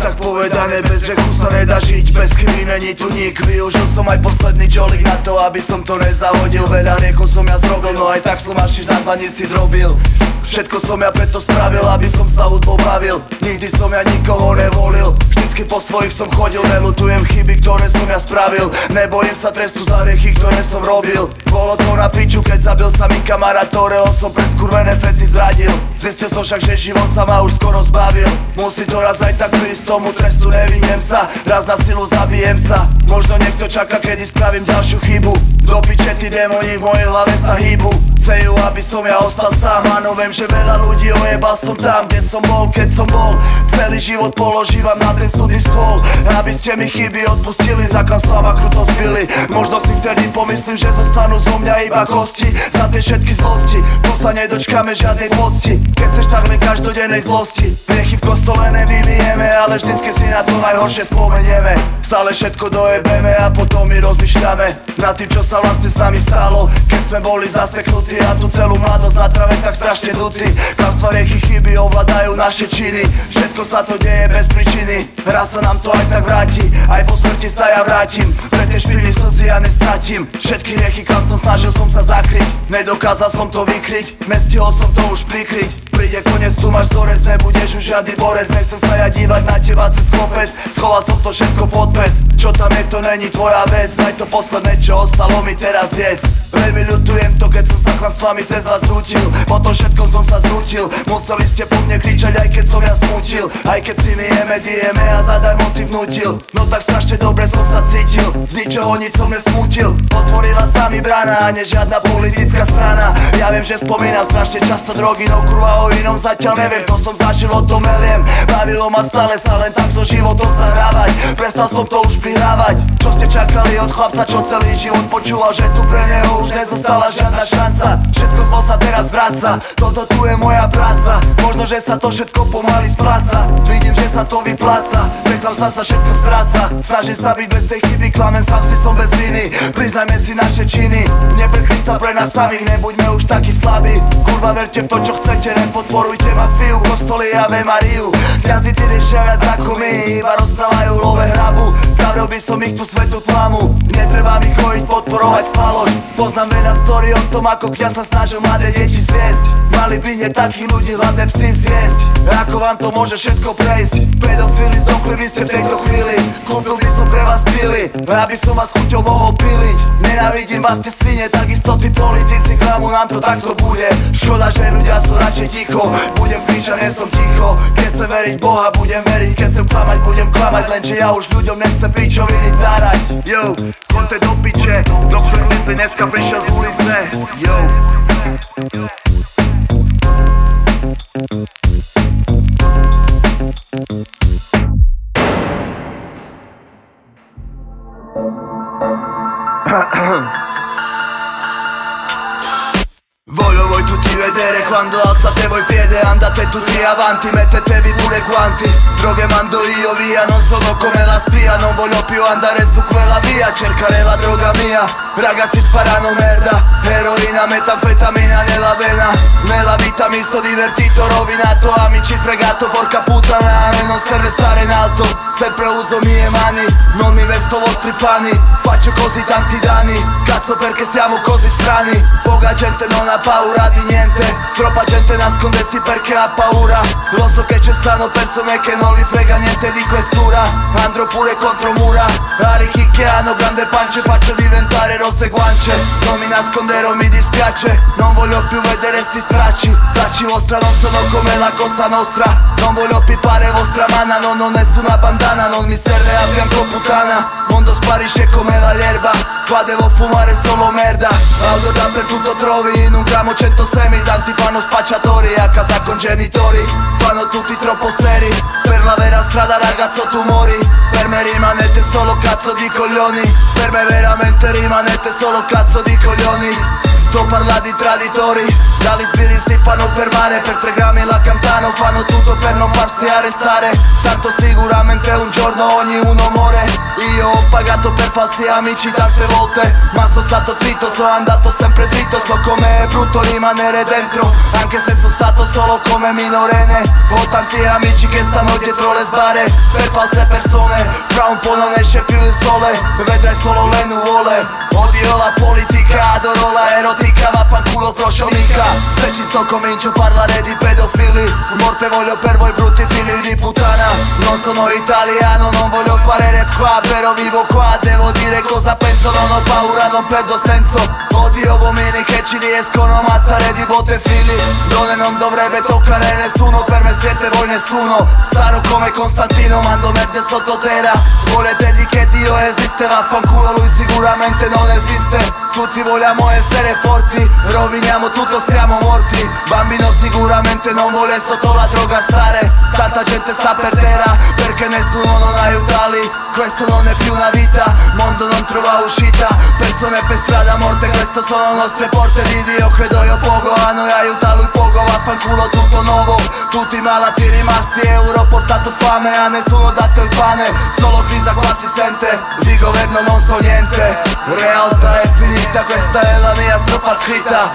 tak povedané, bez hrechu sa nedá žiť, bez chyby není tu nik. Využil som aj posledný jolik na to, aby som to nezahodil. Veľa riekov som ja zrobil, no aj tak som až na dlani si drobil. Všetko som ja preto spravil, aby som sa hudbou bavil. Nikdy som ja nikoho nevolil, vždycky po svojich som chodil. Nelutujem chyby, ktoré som ja spravil, nebojím sa trestu za hriechy, ktoré som robil. Bolo to na piču, keď zabil sa mi kamarát, ktorého som pre skurvené fety zradil. Zistil som však, že život sa ma už skoro zbavil. Musí to raz aj tak prísť, tomu trestu nevyhnem sa. Raz na silu zabijem sa, možno niekto čaká, kedy spravím ďalšiu chybu. Do piče, tí démoni v mojej hlave sa hýbu. Chcejú, aby som ja ostal sám. Áno, viem, že veľa ľudí ojebal som tam, kde som bol, keď som bol. Celý život položívam na ten súdny stôl, aby ste mi chyby odpustili, za klamstvá ma kruto zbili. Možno si vtedy pomyslím, že zostanú zo mňa iba kosti. Za tie všetky zlosti, to sa nedočkáme žiadnej pocti. Keď chceš takhle každodennej zlosti, hriechy v kostole nevyvijeme, ale vždycky si na to najhoršie spomenieme. Stále všetko dojebeme a potom my rozmýšľame nad tým, čo sa vlastne s nami stalo, keď sme boli zaseknutí a tu celú mladosť na trave tak strašne dutí. Klamstvá, hriechy, chyby ovládajú naše činy, všetko sa to deje bez príčiny. Raz sa nám to aj tak vráti, aj po smrti sa ja vrátim. Pre tie špiny slzy ja nestratím, všetky hriechy, kam som snažil som sa zakryť. Nedokázal som to vykryť, nestihol som to už prikryť. Príde koniec, tu máš vzorec, nebudeš už žiadny borec. Nechcem sa ja dívať na teba cez kopec, schoval som to všetko pod pec. Čo tam je, to není tvoja vec, aj to posledné, čo ostalo mi teraz jedz. Veľmi ľutujem to, keď som sa klamstvami cez vás zrútil, po tom všetkom som sa zrútil. Museli ste po mne kričať, aj keď som ja smútil, aj keď si mi jeme a zadarmo ty vnútil. No tak strašne dobre som sa cítil, z ničoho nič som nesmútil. Otvorila sa mi brána a nie žiadna politická strana. Ja viem, že spomínam strašne často drogy, no kurva o inom zatiaľ neviem. To som zažil, o tom meliem, bavilo ma stále sa len tak so životom zahrávať. Prestal som to už prihrávať. Čo ste čakali od chlapca, čo celý život počúval, že tu pre neho už nezostala žiadna šanca. Všetko zlo sa teraz vráca, toto tu je moja práca. Možno, že sa to všetko pomaly spláca, vidím, že sa to vypláca. Preklam sa všetko stráca, snažím sa byť bez tej chyby, klamem sám si som bez viny. Priznajme si naše činy, neprekli sa pre nás samých, nebuďme už takí slabí. Kurva, verte v to, čo chcete, len podporujte mafiu. Kostoly Ave Mariu, kňazi ty riešia viac ako my, iba rozprávajú love hrabu. Zavrel by som ich tú svetú tlamu, netreba mi chojiť podporovať faloš. Poznám veľa story o tom, ako kňaz sa snažil mladé deti zviesť. Mali by nie takých ľudí hlavne psi zjesť. Ako vám to môže všetko prejsť? Pedofili, zdохli by ste v tejto chvíli. Kúpil by som pre vás pily, aby som vás chuťou mohol piliť. Nenávidím vás, ste svine, takisto tí politici, klamu nám to takto bude. Škoda, že ľudia sú radšej ticho, budem kričať, nie som ticho. Keď chcem veriť Boha, budem veriť, keď chcem klamať, budem klamať. Lenže ja už ľuďom nechcem pičoviny dárať. Yo, chodte do piče, doktor Leslie dneska prišiel z ulice. Yo. Voglio voi tutti vedere quando alzate voi piede, andate tutti avanti, mettetevi pure guanti. Droghe mando io via, non sono come la spia, non voglio più andare su quella via, cercare la droga mia. Ragazzi sparano merda, eroina, metanfetamina nella vena. Nella vita mi sto divertito, rovinato, amici fregato, porca puttana. A me non serve stare in alto, sempre uso mie mani, non mi vesto vostri panni, faccio così tanti danni. Cazzo, perché siamo così strani, poca gente non ha paura di niente, troppa gente nascondersi perché ha paura. Lo so che ci stanno persone che non li frega niente di questura, andrò pure contro mura. A ricchi che hanno grande pancia faccio diventare rosse guance. Non mi nasconderò, mi dispiace, non voglio più vedere sti stracci. Tracci vostra non sono come la Cosa Nostra, non voglio pipare vostra manna, non ho nessuna bandana, non mi serve a fianco puttana. Mondo sparisce come l'erba, qua devo fumare solo merda. Auto dappertutto trovi, in un grammo 100 semi. Tanti fanno spacciatori, a casa con genitori, fanno tutti troppo seri. Per la vera strada ragazzo tu mori, per me rimanete solo cazzo di coglioni. Per me veramente rimanete solo cazzo di coglioni. Sto parlando di traditori, dagli spiriti si fanno fermare, per 3 grammi la cantano, fanno tutto per non farsi arrestare. Tanto sicuramente un giorno ognuno muore. Io ho pagato per falsi amici tante volte, ma sono stato zitto sono andato sempre dritto, so com'è brutto rimanere dentro, anche se sono stato solo come minorenne. Ho tanti amici che stanno dietro le sbarre per false persone, fra un po' non esce più il sole, vedrai solo le nuvole. Odio la politica, adoro la erotica, vaffanculo froscio mica. Se ci sto comincio a parlare di pedofili, morte voglio per voi brutti figli di puttana. Non sono italiano, non voglio fare rap qua, però vivo qua, devo dire cosa penso, non ho paura, non perdo senso. Odio uomini che ci riescono a ammazzare di botte e fili. Donne non dovrebbe toccare nessuno, per me siete voi nessuno. Sarò come Costantino, mando merde sottoterra. Volete di che Dio esiste, vaffanculo lui sicuramente non esiste. Tutti vogliamo essere forti, roviniamo tutto, siamo morti. Bambino sicuramente non vuole sotto la droga stare. Tanta gente sta per terra perché nessuno non aiutarli. Questo non è più una vita, mondo non trova uscita. Persone per strada morte, queste sono nostre porte di Dio. Credo io poco, a noi aiuta lui poco. Vaffanculo tutto nuovo, tutti malati rimasti. Euro portato fame, a nessuno dato il pane. Solo crisi qua si sente, di governo non so niente. Realtà è finita, questa è la mia strofa scritta.